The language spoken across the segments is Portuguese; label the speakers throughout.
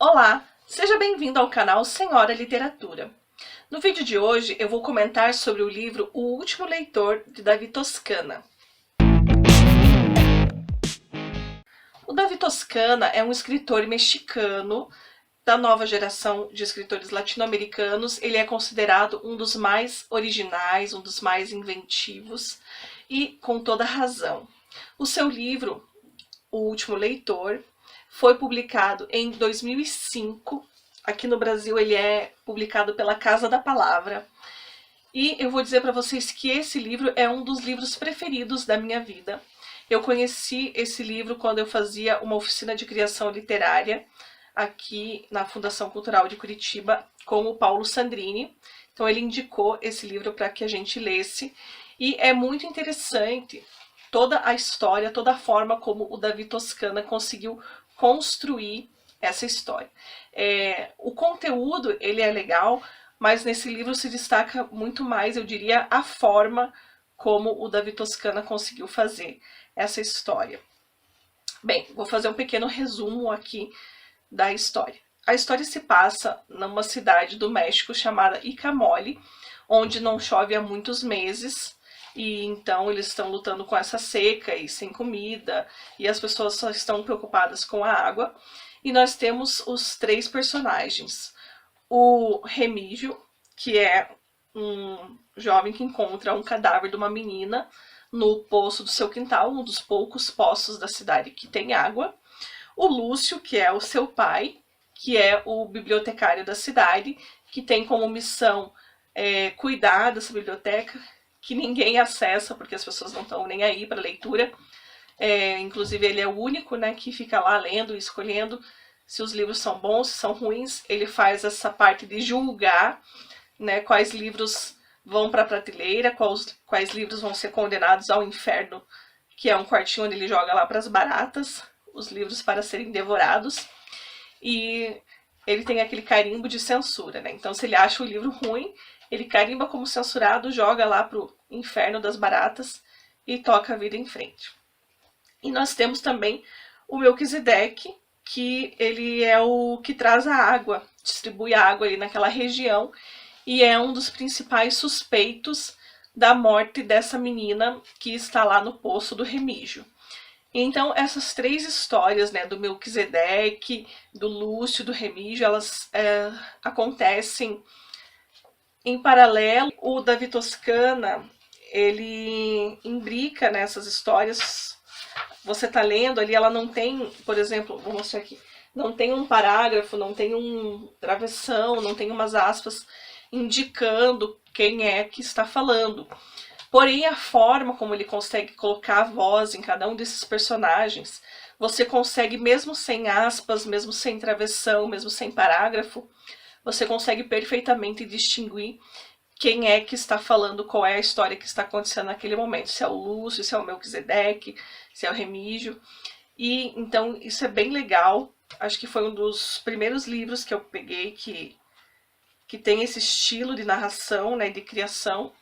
Speaker 1: Olá, seja bem-vindo ao canal Senhora Literatura. No vídeo de hoje eu vou comentar sobre o livro O Último Leitor, de Davi Toscana. O Davi Toscana é um escritor mexicano da nova geração de escritores latino-americanos. Ele é considerado um dos mais originais, um dos mais inventivos e com toda razão. O seu livro, O Último Leitor, foi publicado em 2005. Aqui no Brasil ele é publicado pela Casa da Palavra. E eu vou dizer para vocês que esse livro é um dos livros preferidos da minha vida. Eu conheci esse livro quando eu fazia uma oficina de criação literária aqui na Fundação Cultural de Curitiba com o Paulo Sandrini. Então ele indicou esse livro para que a gente lesse. E é muito interessante toda a história, toda a forma como o Davi Toscana conseguiu construir essa história. O conteúdo ele é legal, mas nesse livro se destaca muito mais, eu diria, a forma como o Davi Toscana conseguiu fazer essa história. Bem, vou fazer um pequeno resumo aqui da história. A história se passa numa cidade do México chamada Icamole, onde não chove há muitos meses. E então eles estão lutando com essa seca e sem comida, e as pessoas só estão preocupadas com a água. E nós temos os três personagens. O Remígio, que é um jovem que encontra um cadáver de uma menina no poço do seu quintal, um dos poucos poços da cidade que tem água. O Lúcio, que é o seu pai, que é o bibliotecário da cidade, que tem como missão cuidar dessa biblioteca, que ninguém acessa, porque as pessoas não estão nem aí para leitura. Inclusive ele é o único, né, que fica lá lendo e escolhendo se os livros são bons, se são ruins. Ele faz essa parte de julgar, né, quais livros vão para a prateleira, quais livros vão ser condenados ao inferno, que é um quartinho onde ele joga lá para as baratas, os livros para serem devorados. E ele tem aquele carimbo de censura, né? Então se ele acha o livro ruim, ele carimba como censurado, joga lá pro inferno das baratas e toca a vida em frente. E nós temos também o Melquisedeque, que ele é o que traz a água, distribui a água ali naquela região, e é um dos principais suspeitos da morte dessa menina que está lá no poço do Remígio. Então essas três histórias, né, do Melquisedeque, do Lúcio, do Remígio, elas acontecem em paralelo. O Davi Toscana, ele imbrica nessas histórias. Você tá lendo ali, ela não tem, por exemplo, vou mostrar aqui, não tem um parágrafo, não tem um travessão, não tem umas aspas indicando quem é que está falando. Porém, a forma como ele consegue colocar a voz em cada um desses personagens, você consegue, mesmo sem aspas, mesmo sem travessão, mesmo sem parágrafo, você consegue perfeitamente distinguir quem é que está falando, qual é a história que está acontecendo naquele momento. Se é o Lúcio, se é o Melquisedeque, se é o Remígio. E então isso é bem legal. Acho que foi um dos primeiros livros que eu peguei que tem esse estilo de narração, né, de criação.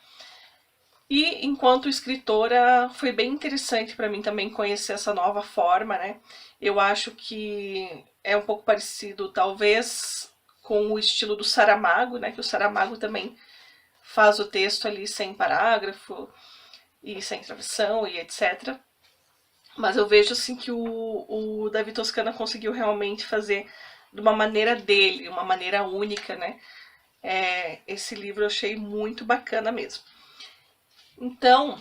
Speaker 1: E enquanto escritora foi bem interessante para mim também conhecer essa nova forma, né? Eu acho que é um pouco parecido, talvez, com o estilo do Saramago, né? Que o Saramago também faz o texto ali sem parágrafo e sem travessão e etc. Mas eu vejo assim que o Davi Toscana conseguiu realmente fazer de uma maneira dele, uma maneira única, né? Esse livro eu achei muito bacana mesmo. Então,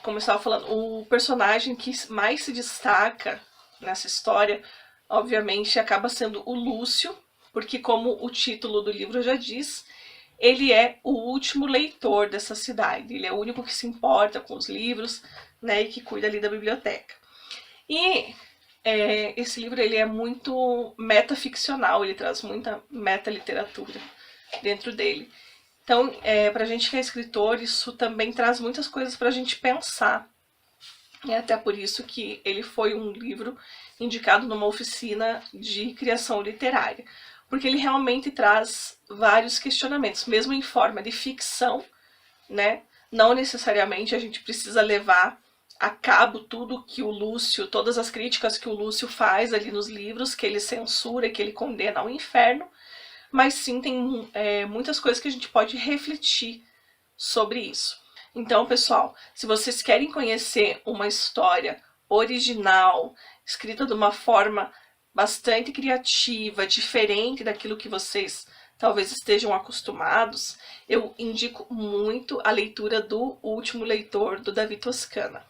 Speaker 1: como eu estava falando, o personagem que mais se destaca nessa história, obviamente, acaba sendo o Lúcio, porque como o título do livro já diz, ele é o último leitor dessa cidade. Ele é o único que se importa com os livros, né, e que cuida ali da biblioteca. E esse livro ele é muito metaficcional, ele traz muita metaliteratura dentro dele. Então, pra gente que é escritor, isso também traz muitas coisas pra gente pensar. E até por isso que ele foi um livro indicado numa oficina de criação literária. Porque ele realmente traz vários questionamentos, mesmo em forma de ficção, né? Não necessariamente a gente precisa levar a cabo tudo que o Lúcio, todas as críticas que o Lúcio faz ali nos livros, que ele censura, que ele condena ao inferno, mas sim tem muitas coisas que a gente pode refletir sobre isso. Então, pessoal, se vocês querem conhecer uma história original, escrita de uma forma bastante criativa, diferente daquilo que vocês talvez estejam acostumados, eu indico muito a leitura do Último Leitor, do Davi Toscana.